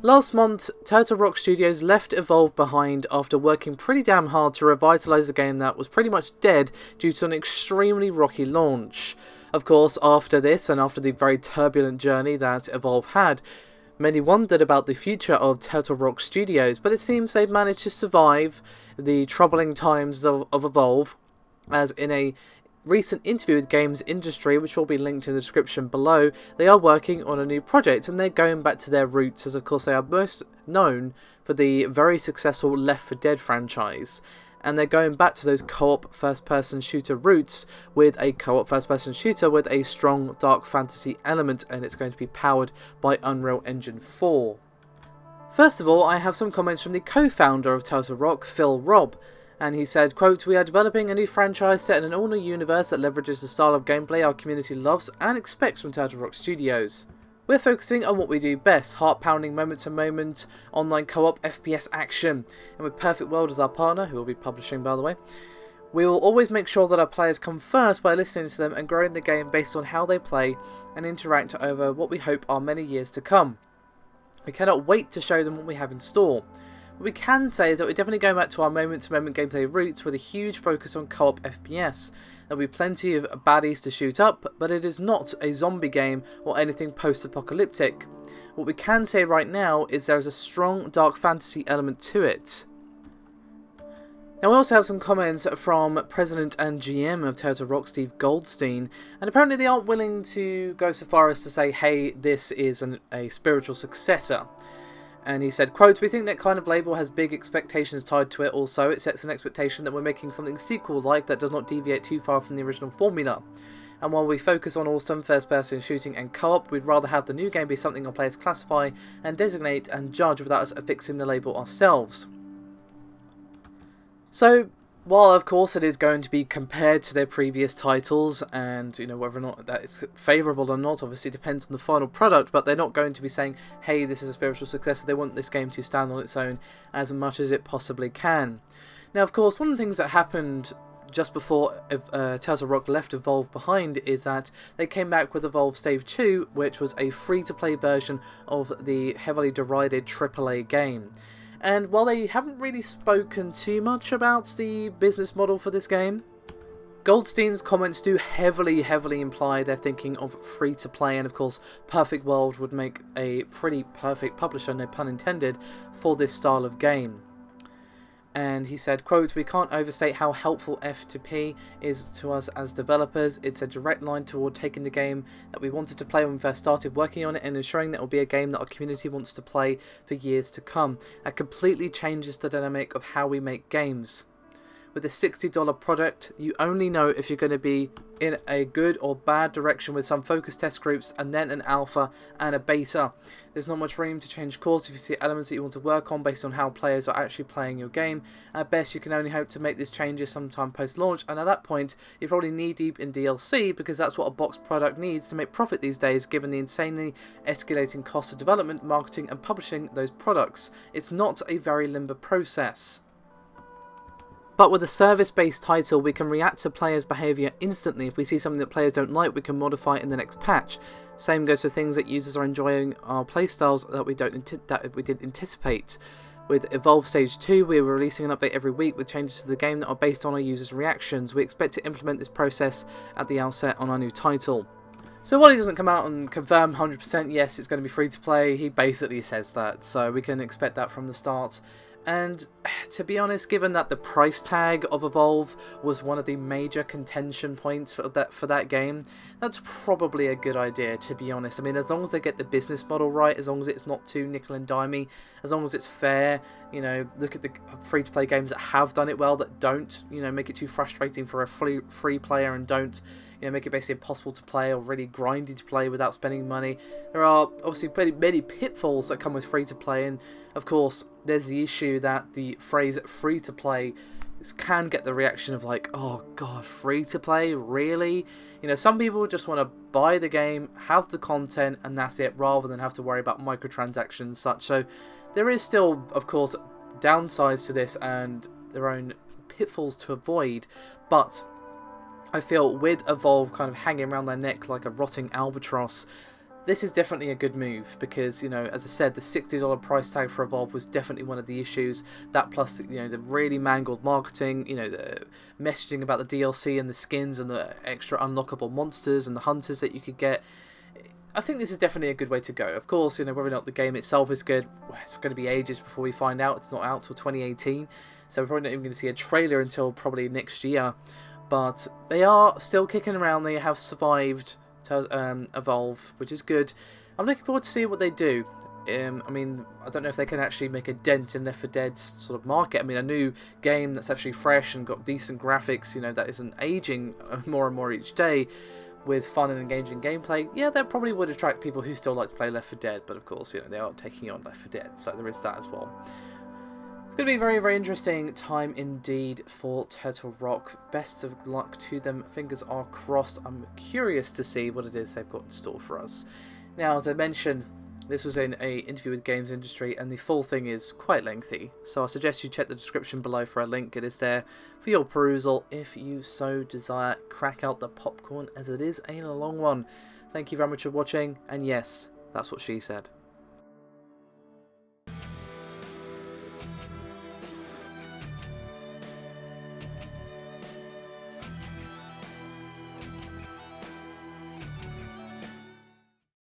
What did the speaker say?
Last month, Turtle Rock Studios left Evolve behind after working pretty damn hard to revitalise a game that was pretty much dead due to an extremely rocky launch. Of course, after this and after the very turbulent journey that Evolve had, many wondered about the future of Turtle Rock Studios, but it seems they've managed to survive the troubling times of Evolve, as in a recent interview with Games Industry, which will be linked in the description below, they are working on a new project and they're going back to their roots, as of course they are most known for the very successful Left 4 Dead franchise. And they're going back to those co-op first-person shooter roots with a co-op first-person shooter with a strong dark fantasy element, and it's going to be powered by Unreal Engine 4. First of all, I have some comments from the co-founder of Turtle Rock, Phil Robb. And he said, quote, "We are developing a new franchise set in an all-new universe that leverages the style of gameplay our community loves and expects from Turtle Rock Studios. We're focusing on what we do best, heart-pounding moment-to-moment online co-op FPS action. And with Perfect World as our partner, who will be publishing by the way, we will always make sure that our players come first by listening to them and growing the game based on how they play and interact over what we hope are many years to come. We cannot wait to show them what we have in store. What we can say is that we're definitely going back to our moment-to-moment gameplay roots with a huge focus on co-op FPS. There will be plenty of baddies to shoot up, but it is not a zombie game or anything post-apocalyptic. What we can say right now is there is a strong dark fantasy element to it." Now we also have some comments from President and GM of Turtle Rock, Steve Goldstein, and apparently they aren't willing to go so far as to say, hey, this is a spiritual successor. And he said, quote, "We think that kind of label has big expectations tied to it also. It sets an expectation that we're making something sequel-like that does not deviate too far from the original formula. And while we focus on awesome first-person shooting and co-op, we'd rather have the new game be something our players classify and designate and judge without us affixing the label ourselves." So, while of course it is going to be compared to their previous titles, and whether or not that is favourable or not obviously depends on the final product, but they're not going to be saying, hey, this is a spiritual successor. They want this game to stand on its own as much as it possibly can. Now of course, one of the things that happened just before Turtle Rock left Evolve behind is that they came back with Evolve Stage 2, which was a free-to-play version of the heavily derided AAA game. And while they haven't really spoken too much about the business model for this game, Goldstein's comments do heavily imply they're thinking of free-to-play, and of course Perfect World would make a pretty perfect publisher, no pun intended, for this style of game. And he said, quote, "We can't overstate how helpful F2P is to us as developers. It's a direct line toward taking the game that we wanted to play when we first started working on it and ensuring that it will be a game that our community wants to play for years to come. That completely changes the dynamic of how we make games. With a $60 product, you only know if you're going to be in a good or bad direction with some focus test groups and then an alpha and a beta. There's not much room to change course if you see elements that you want to work on based on how players are actually playing your game. At best, you can only hope to make these changes sometime post-launch, and at that point, you're probably knee-deep in DLC because that's what a box product needs to make profit these days given the insanely escalating cost of development, marketing and publishing those products. It's not a very limber process. But with a service-based title, we can react to players' behaviour instantly. If we see something that players don't like, we can modify it in the next patch. Same goes for things that users are enjoying our playstyles that we didn't anticipate. With Evolve Stage 2, we are releasing an update every week with changes to the game that are based on our users' reactions. We expect to implement this process at the outset on our new title. So while he doesn't come out and confirm 100% yes, it's going to be free to play, he basically says that. So we can expect that from the start. And to be honest, given that the price tag of Evolve was one of the major contention points for that game, that's probably a good idea, to be honest. I mean, as long as they get the business model right, as long as it's not too nickel and dimey, as long as it's fair, look at the free-to-play games that have done it well, that don't, make it too frustrating for a free player and don't, make it basically impossible to play or really grindy to play without spending money. There are obviously many pitfalls that come with free-to-play, and of course, there's the issue that the phrase free-to-play can get the reaction of like, oh god, free-to-play? Really? Some people just want to buy the game, have the content, and that's it, rather than have to worry about microtransactions and such. So there is still, of course, downsides to this and their own pitfalls to avoid, but I feel with Evolve kind of hanging around their neck like a rotting albatross, this is definitely a good move because, you know, as I said, the $60 price tag for Evolve was definitely one of the issues. That plus, you know, the really mangled marketing, you know, the messaging about the DLC and the skins and the extra unlockable monsters and the hunters that you could get. I think this is definitely a good way to go. Of course, you know, whether or not the game itself is good, well, it's going to be ages before we find out. It's not out till 2018, so we're probably not even going to see a trailer until probably next year. But they are still kicking around. They have survived to Evolve, which is good. I'm looking forward to see what they do. I mean, I don't know if they can actually make a dent in Left 4 Dead's sort of market. I mean, a new game that's actually fresh and got decent graphics, you know, that isn't aging more and more each day, with fun and engaging gameplay, yeah, that probably would attract people who still like to play Left 4 Dead, but of course, you know, they are taking on Left 4 Dead, so there is that as well. It's going to be a very, very interesting time indeed for Turtle Rock. Best of luck to them. Fingers are crossed. I'm curious to see what it is they've got in store for us. Now, as I mentioned, this was in an interview with Games Industry, and the full thing is quite lengthy, so I suggest you check the description below for a link. It is there for your perusal if you so desire. Crack out the popcorn, as it is a long one. Thank you very much for watching, and yes, that's what she said.